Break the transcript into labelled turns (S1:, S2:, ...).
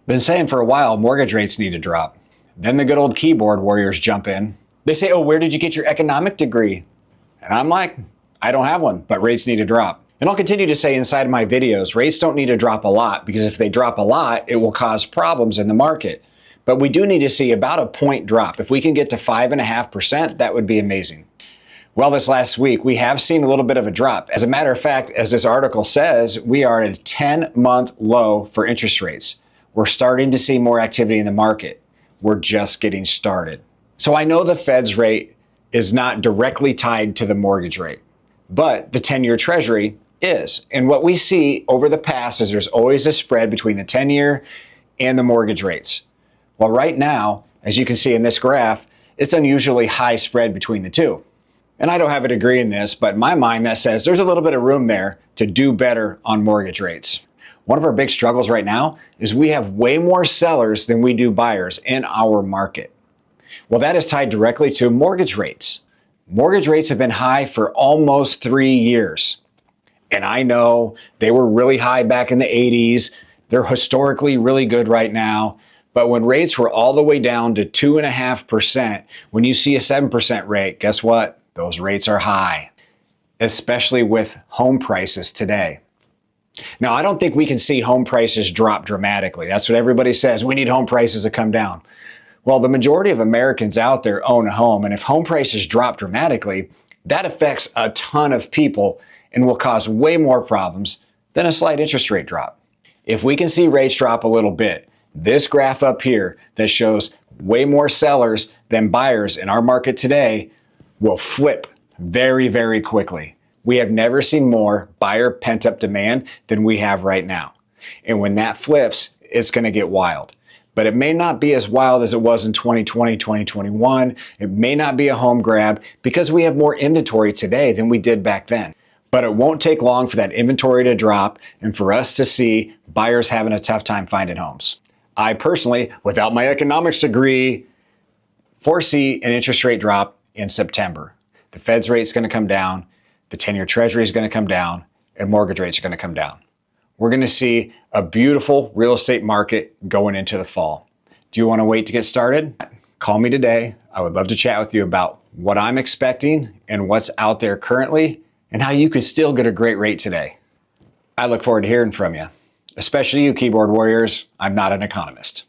S1: Been saying for a while mortgage rates need to drop. Then the good old keyboard warriors jump in. They say, oh, where did you get your economic degree? And I'm like, I don't have one, but rates need to drop. And I'll continue to say inside of my videos, rates don't need to drop a lot, because if they drop a lot, it will cause problems in the market. But we do need to see about a point drop. If we can get to 5.5%, that would be amazing. Well, this last week, we have seen a little bit of a drop. As a matter of fact, as this article says, we are at a 10-month low for interest rates. We're starting to see more activity in the market. We're just getting started. So I know the Fed's rate is not directly tied to the mortgage rate, but the 10-year Treasury is. And what we see over the past is there's always a spread between the 10-year and the mortgage rates. Well, right now, as you can see in this graph, it's unusually high spread between the two. And I don't have a degree in this, but in my mind that says there's a little bit of room there to do better on mortgage rates. One of our big struggles right now is we have way more sellers than we do buyers in our market. Well, that is tied directly to mortgage rates. Mortgage rates have been high for almost 3 years. And I know they were really high back in the 80s. They're historically really good right now. But when rates were all the way down to 2.5%, when you see a 7% rate, guess what? Those rates are high, especially with home prices today. Now, I don't think we can see home prices drop dramatically. That's what everybody says. We need home prices to come down. Well, the majority of Americans out there own a home, and if home prices drop dramatically, that affects a ton of people and will cause way more problems than a slight interest rate drop. If we can see rates drop a little bit, this graph up here that shows way more sellers than buyers in our market today will flip very, very quickly. We have never seen more buyer pent-up demand than we have right now. And when that flips, it's going to get wild. But it may not be as wild as it was in 2020, 2021. It may not be a home grab because we have more inventory today than we did back then. But it won't take long for that inventory to drop and for us to see buyers having a tough time finding homes. I personally, without my economics degree, foresee an interest rate drop in September. The Fed's rate is going to come down, the 10-year Treasury is going to come down, and mortgage rates are going to come down. We're going to see a beautiful real estate market going into the fall. Do you want to wait to get started? Call me today. I would love to chat with you about what I'm expecting and what's out there currently and how you can still get a great rate today. I look forward to hearing from you, especially you keyboard warriors. I'm not an economist.